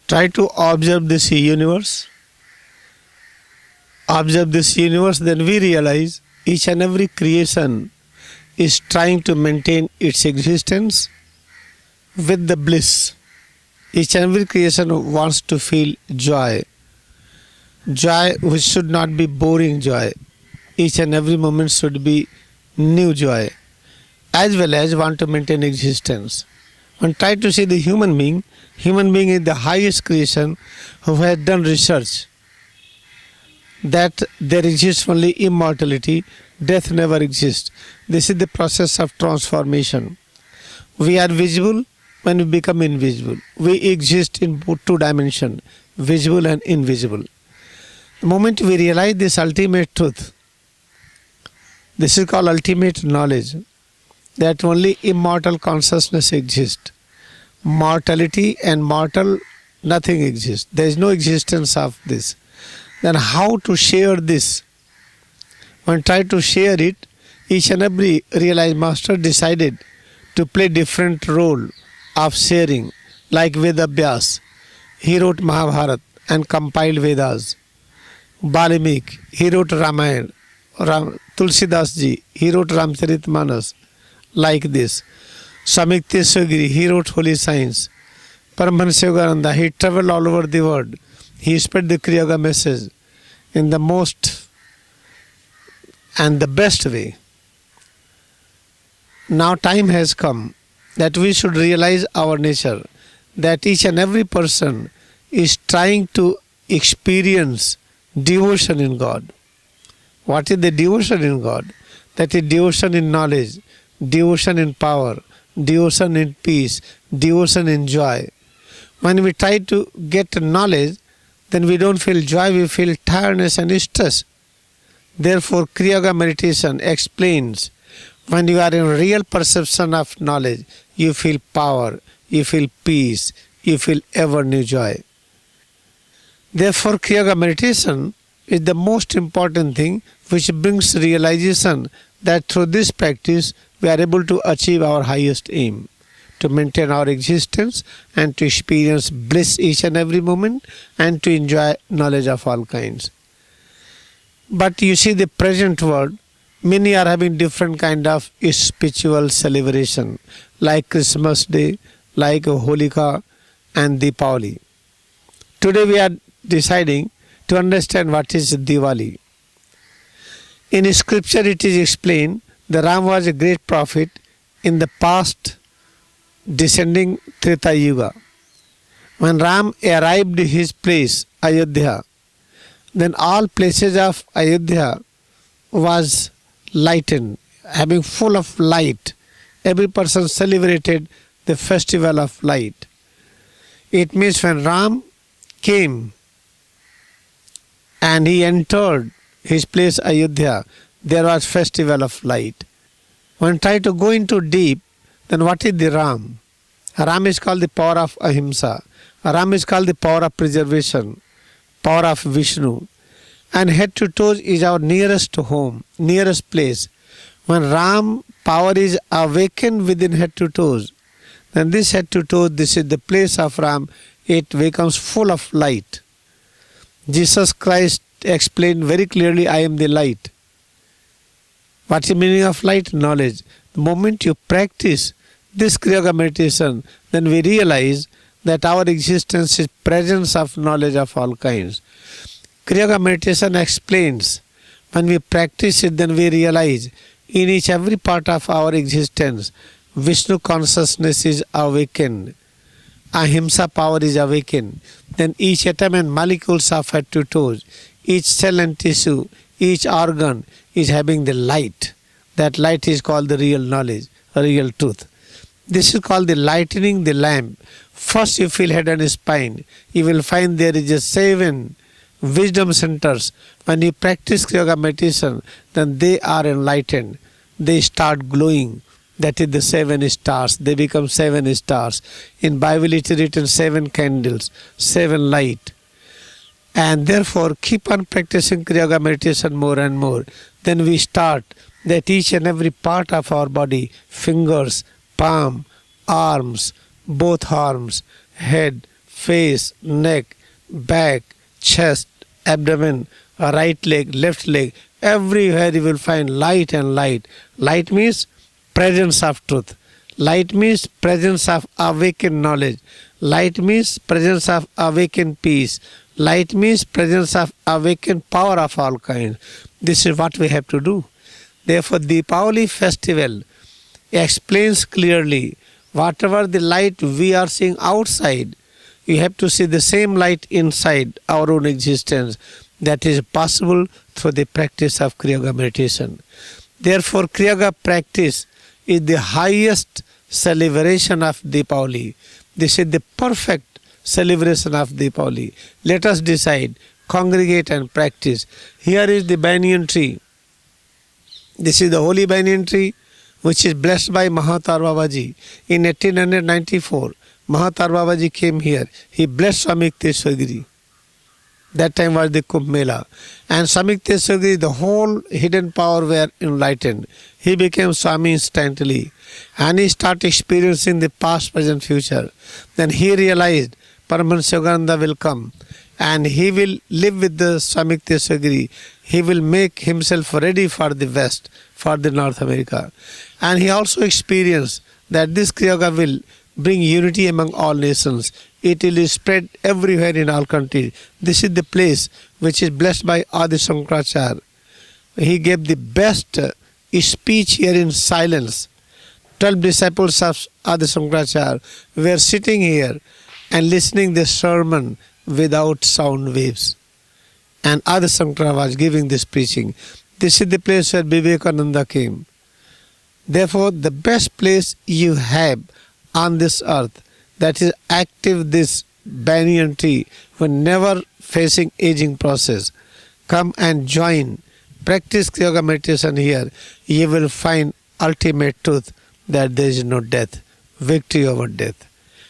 Try to observe this universe. Observe this universe, then we realize each and every creation is trying to maintain its existence with the bliss. Each and every creation wants to feel joy. Joy which should not be boring joy. Each and every moment should be new joy, as well as want to maintain existence. When try to see the human being is the highest creation who has done research that there exists only immortality, death never exists. This is the process of transformation. We are visible when we become invisible. We exist in two dimensions, visible and invisible. The moment we realize this ultimate truth, this is called ultimate knowledge, that only immortal consciousness exists. Mortality and mortal, nothing exists. There is no existence of this. Then how to share this? When try to share it, each and every realized master decided to play different role of sharing, like Vedavyas. He wrote Mahabharata and compiled Vedas. Valmiki, he wrote Ramayana. Tulsidas ji, he wrote Ramcharitmanas, like this. Swami Yukteswar, he wrote Holy Science. Paramahansa Yogananda, he traveled all over the world. He spread the Kriya Yoga message in the most and the best way. Now time has come that we should realize our nature, that each and every person is trying to experience devotion in God. What is the devotion in God? That is devotion in knowledge, devotion in power, devotion in peace, devotion in joy. When we try to get knowledge, then we don't feel joy, we feel tiredness and stress. Therefore, Kriya Yoga meditation explains, when you are in real perception of knowledge, you feel power, you feel peace, you feel ever new joy. Therefore, Kriya Yoga meditation is the most important thing which brings realization that through this practice we are able to achieve our highest aim, to maintain our existence and to experience bliss each and every moment and to enjoy knowledge of all kinds. But you see, the present world, many are having different kind of spiritual celebration, like Christmas Day, like Holika and Deepavali. Today we are deciding to understand what is Diwali. In scripture it is explained that Ram was a great prophet in the past descending Treta Yuga. When Ram arrived his place, Ayodhya, then all places of Ayodhya was lightened, having full of light. Every person celebrated the festival of light. It means when Ram came and he entered his place Ayodhya, there was festival of light. When try to go into deep, then what is the Ram? Ram is called the power of ahimsa. Ram is called the power of preservation, power of Vishnu. And head to toes is our nearest home, nearest place. When Ram power is awakened within head to toes, then this head to toes, this is the place of Ram, it becomes full of light. Jesus Christ explained very clearly, I am the light. What is the meaning of light? Knowledge. The moment you practice this Kriya Yoga meditation, then we realize that our existence is presence of knowledge of all kinds. Kriya Yoga meditation explains, when we practice it, then we realize in each every part of our existence, Vishnu consciousness is awakened. Ahimsa power is awakened. Then each atom and molecules of head to toes, each cell and tissue, each organ is having the light. That light is called the real knowledge, real truth. This is called the lightening the lamp. First you feel head and spine. You will find there is a 7 wisdom centers. When you practice Kriya Yoga meditation, then they are enlightened. They start glowing. That is the 7 stars. They become 7 stars. In Bible it is written 7 candles, 7 light. And therefore keep on practicing Kriya Yoga meditation more and more. Then we start that each and every part of our body, fingers, palm, arms, both arms, head, face, neck, back, chest, abdomen, right leg, left leg, everywhere you will find light and light. Light means presence of truth. Light means presence of awakened knowledge. Light means presence of awakened peace. Light means presence of awakened power of all kinds. This is what we have to do. Therefore, the Deepavali festival explains clearly whatever the light we are seeing outside, you have to see the same light inside our own existence. That is possible through the practice of Kriya Yoga meditation. Therefore, Kriya Yoga practice is the highest celebration of Deepavali. This is the perfect celebration of Deepavali. Let us decide, congregate and practice. Here is the banyan tree. This is the holy banyan tree which is blessed by Mahatar Babaji. In 1894, Mahatar Babaji came here. He blessed Swami Yukteswar Giri. That time was the Kumbh Mela. And Swami Yukteswar Giri, the whole hidden power were enlightened. He became Swami instantly. And he started experiencing the past, present, future. Then he realized Paramahansa Yogananda will come. And he will live with the Swami Yukteswar Giri. He will make himself ready for the West, for the North America. And he also experienced that this Kriya Yoga will bring unity among all nations. It will spread everywhere in all countries. This is the place which is blessed by Adi Shankaracharya. He gave the best speech here in silence. 12 disciples of Adi Shankaracharya were sitting here and listening the sermon without sound waves. And Adi Shankaracharya was giving this preaching. This is the place where Vivekananda came. Therefore, the best place you have on this earth, that is active this banyan tree, when never facing aging process. Come and join, practice Kriya Yoga meditation here. You will find ultimate truth that there is no death, victory over death.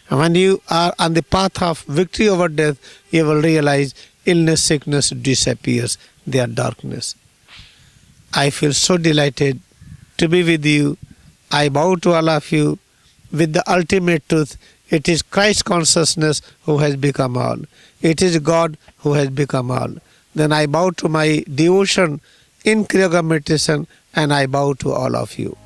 And when you are on the path of victory over death, you will realize illness, sickness disappears, they are darkness. I feel so delighted to be with you. I bow to all of you with the ultimate truth. It is Christ consciousness who has become all. It is God who has become all. Then I bow to my devotion in Kriya Yoga meditation and I bow to all of you.